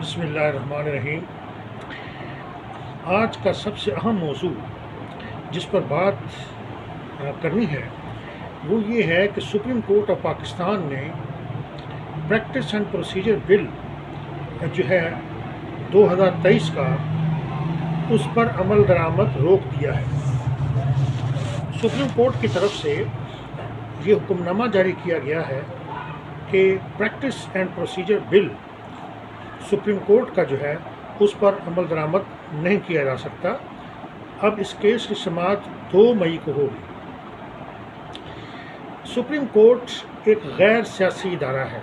بسم اللہ الرحمن الرحیم۔ آج کا سب سے اہم موضوع جس پر بات کرنی ہے وہ یہ ہے کہ سپریم کورٹ آف پاکستان نے پریکٹس اینڈ پروسیجر بل جو ہے 2023 کا اس پر عمل درآمد روک دیا ہے۔ سپریم کورٹ کی طرف سے یہ حکم نامہ جاری کیا گیا ہے کہ practice and procedure bill supreme court کا جو ہے اس پر عمل درآمد نہیں کیا جا سکتا۔ اب اس کیس کی سماعت 2 مئی کو ہوگی۔ سپریم کورٹ ایک غیر سیاسی ادارہ ہے۔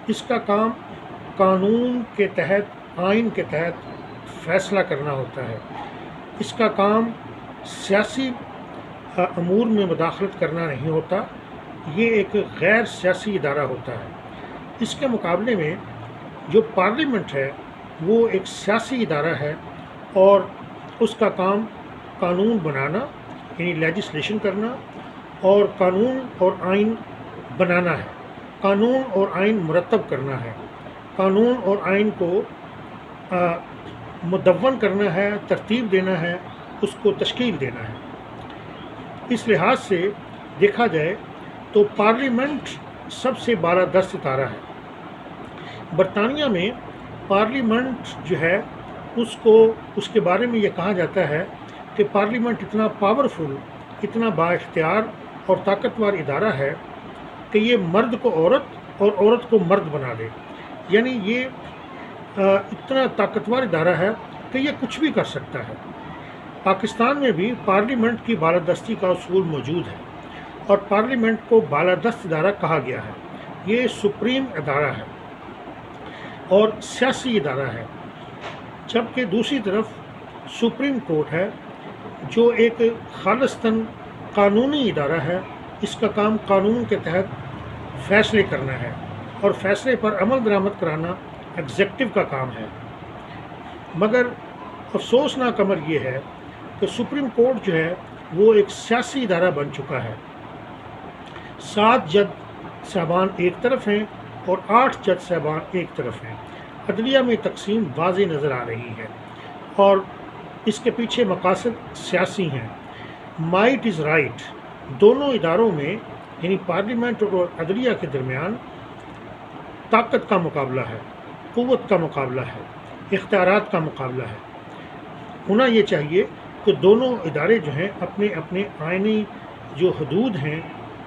اس کا کام قانون کے تحت، آئین کے تحت فیصلہ کرنا ہوتا ہے۔ اس کا کام سیاسی امور میں مداخلت کرنا نہیں ہوتا۔ یہ ایک غیر سیاسی ادارہ ہوتا ہے۔ اس کے مقابلے میں جو پارلیمنٹ ہے وہ ایک سیاسی ادارہ ہے اور اس کا کام قانون بنانا یعنی لیجسلیشن کرنا اور قانون اور آئین بنانا ہے، قانون اور آئین مرتب کرنا ہے، قانون اور آئین کو مدون کرنا ہے، ترتیب دینا ہے، اس کو تشکیل دینا ہے۔ اس لحاظ سے دیکھا جائے تو پارلیمنٹ سب سے بالادست ادارہ ہے۔ برطانیہ میں پارلیمنٹ جو ہے اس کے بارے میں یہ کہا جاتا ہے کہ پارلیمنٹ اتنا پاورفل، اتنا با اختیار اور طاقتور ادارہ ہے کہ یہ مرد کو عورت اور عورت کو مرد بنا دے۔ یعنی یہ اتنا طاقتور ادارہ ہے کہ یہ کچھ بھی کر سکتا ہے۔ پاکستان میں بھی پارلیمنٹ کی بالادستی کا اصول موجود ہے اور پارلیمنٹ کو بالادست ادارہ کہا گیا ہے۔ یہ سپریم ادارہ ہے اور سیاسی ادارہ ہے، جبکہ دوسری طرف سپریم کورٹ ہے جو ایک خالصتاً قانونی ادارہ ہے۔ اس کا کام قانون کے تحت فیصلے کرنا ہے اور فیصلے پر عمل درآمد کرانا ایگزیکٹو کا کام ہے۔ مگر افسوسناک امر یہ ہے کہ سپریم کورٹ جو ہے وہ ایک سیاسی ادارہ بن چکا ہے۔ 7 جج صاحبان ایک طرف ہیں اور 8 جج صاحبان ایک طرف ہیں۔ عدلیہ میں تقسیم واضح نظر آ رہی ہے اور اس کے پیچھے مقاصد سیاسی ہیں۔ Might is right. دونوں اداروں میں یعنی پارلیمنٹ اور عدلیہ کے درمیان طاقت کا مقابلہ ہے، قوت کا مقابلہ ہے، اختیارات کا مقابلہ ہے۔ ہونا یہ چاہیے کہ دونوں ادارے جو ہیں اپنے اپنے آئینی جو حدود ہیں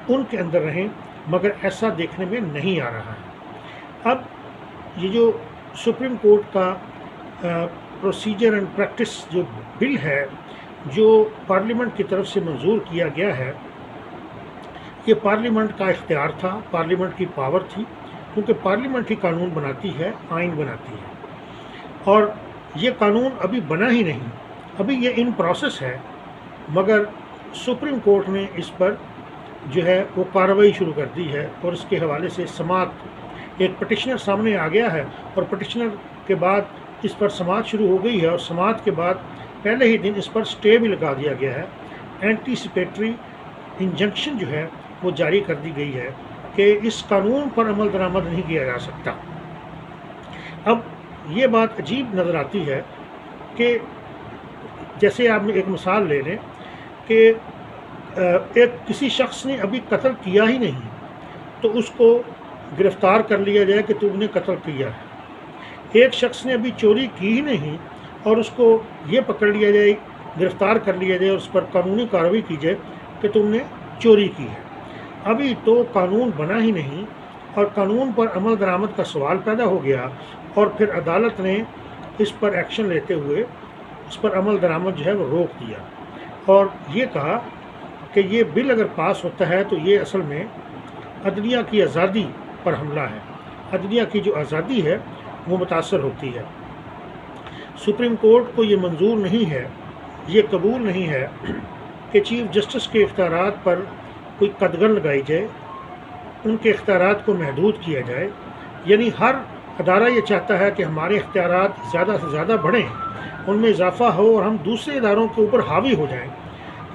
ان کے اندر رہیں، مگر ایسا دیکھنے میں نہیں آ رہا ہے۔ اب یہ جو سپریم کورٹ کا پروسیجر اینڈ پریکٹس جو بل ہے جو پارلیمنٹ کی طرف سے منظور کیا گیا ہے، یہ پارلیمنٹ کا اختیار تھا، پارلیمنٹ کی پاور تھی، کیونکہ پارلیمنٹ ہی قانون بناتی ہے، آئین بناتی ہے، اور یہ قانون ابھی بنا ہی نہیں، ابھی یہ ان پروسیس ہے۔ مگر سپریم کورٹ نے اس پر جو ہے وہ کارروائی شروع کر دی ہے اور اس کے حوالے سے سماعت، ایک پٹیشنر سامنے آ گیا ہے اور پٹیشنر کے بعد اس پر سماعت شروع ہو گئی ہے اور سماعت کے بعد پہلے ہی دن اس پر سٹے بھی لگا دیا گیا ہے۔ اینٹیسپیٹری انجنکشن جو ہے وہ جاری کر دی گئی ہے کہ اس قانون پر عمل درآمد نہیں کیا جا سکتا۔ اب یہ بات عجیب نظر آتی ہے کہ جیسے آپ ایک مثال لے لیں کہ کسی شخص نے ابھی قتل کیا ہی نہیں تو اس کو گرفتار کر لیا جائے کہ تم نے قتل کیا ہے۔ ایک شخص نے ابھی چوری کی ہی نہیں اور اس کو یہ پکڑ لیا جائے، گرفتار کر لیا جائے اور اس پر قانونی کارروائی کی جائے کہ تم نے چوری کی ہے۔ ابھی تو قانون بنا ہی نہیں اور قانون پر عمل درآمد کا سوال پیدا ہو گیا اور پھر عدالت نے اس پر ایکشن لیتے ہوئے اس پر عمل درآمد جو ہے وہ روک دیا اور یہ کہا کہ یہ بل اگر پاس ہوتا ہے تو یہ اصل میں عدلیہ کی آزادی پر حملہ ہے، عدلیہ کی جو آزادی ہے وہ متاثر ہوتی ہے۔ سپریم کورٹ کو یہ منظور نہیں ہے، یہ قبول نہیں ہے کہ چیف جسٹس کے اختیارات پر کوئی قدغن لگائی جائے، ان کے اختیارات کو محدود کیا جائے۔ یعنی ہر ادارہ یہ چاہتا ہے کہ ہمارے اختیارات زیادہ سے زیادہ بڑھیں، ان میں اضافہ ہو اور ہم دوسرے اداروں کے اوپر حاوی ہو جائیں۔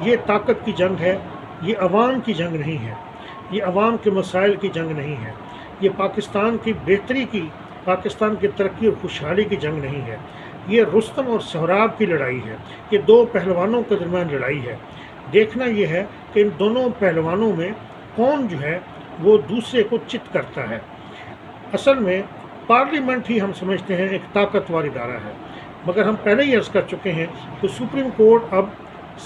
یہ طاقت کی جنگ ہے، یہ عوام کی جنگ نہیں ہے، یہ عوام کے مسائل کی جنگ نہیں ہے، یہ پاکستان کی بہتری کی پاکستان کی ترقی اور خوشحالی کی جنگ نہیں ہے، یہ رستم اور سہراب کی لڑائی ہے، یہ دو پہلوانوں کے درمیان لڑائی ہے۔ دیکھنا یہ ہے کہ ان دونوں پہلوانوں میں کون جو ہے وہ دوسرے کو چت کرتا ہے۔ اصل میں پارلیمنٹ ہی ہم سمجھتے ہیں ایک طاقتور ادارہ ہے، مگر ہم پہلے ہی عرض کر چکے ہیں کہ سپریم کورٹ اب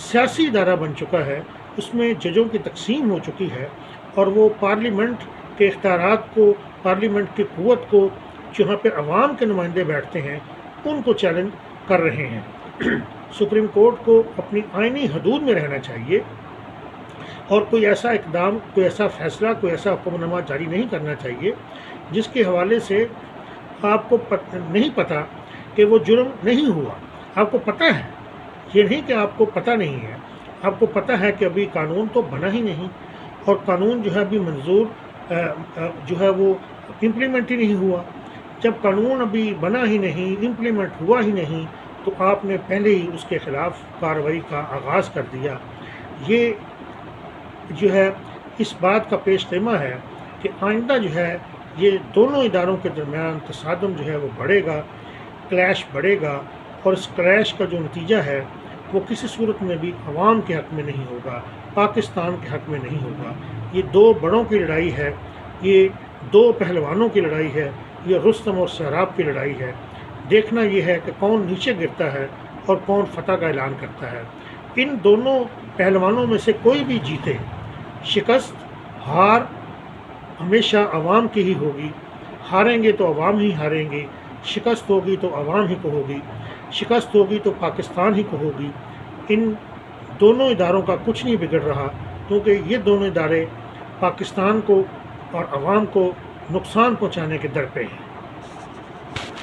سیاسی ادارہ بن چکا ہے، اس میں ججوں کی تقسیم ہو چکی ہے، اور وہ پارلیمنٹ کے اختیارات کو، پارلیمنٹ کی قوت کو، جہاں پہ عوام کے نمائندے بیٹھتے ہیں، ان کو چیلنج کر رہے ہیں۔ سپریم کورٹ کو اپنی آئینی حدود میں رہنا چاہیے اور کوئی ایسا اقدام، کوئی ایسا فیصلہ، کوئی ایسا حکم نامہ جاری نہیں کرنا چاہیے جس کے حوالے سے آپ کو نہیں پتہ کہ وہ جرم نہیں ہوا۔ آپ کو پتہ ہے، یہ نہیں کہ آپ کو پتہ نہیں ہے، آپ کو پتہ ہے کہ ابھی قانون تو بنا ہی نہیں، اور قانون جو ہے ابھی منظور جو ہے وہ امپلیمنٹ ہی نہیں ہوا۔ جب قانون ابھی بنا ہی نہیں، امپلیمنٹ ہوا ہی نہیں، تو آپ نے پہلے ہی اس کے خلاف کارروائی کا آغاز کر دیا۔ یہ جو ہے اس بات کا پیش خیمہ ہے کہ آئندہ جو ہے یہ دونوں اداروں کے درمیان تصادم جو ہے وہ بڑھے گا، کلیش بڑھے گا، اور اس کلیش کا جو نتیجہ ہے وہ کسی صورت میں بھی عوام کے حق میں نہیں ہوگا، پاکستان کے حق میں نہیں ہوگا۔ یہ دو بڑوں کی لڑائی ہے، یہ دو پہلوانوں کی لڑائی ہے، یہ رستم اور سہراب کی لڑائی ہے۔ دیکھنا یہ ہے کہ کون نیچے گرتا ہے اور کون فتح کا اعلان کرتا ہے۔ ان دونوں پہلوانوں میں سے کوئی بھی جیتے، شکست، ہار ہمیشہ عوام کی ہی ہوگی۔ ہاریں گے تو عوام ہی ہاریں گے، شکست ہوگی تو عوام ہی کو ہوگی، شکست ہوگی تو پاکستان ہی کو ہوگی۔ ان دونوں اداروں کا کچھ نہیں بگڑ رہا، کیونکہ یہ دونوں ادارے پاکستان کو اور عوام کو نقصان پہنچانے کے در پہ ہیں۔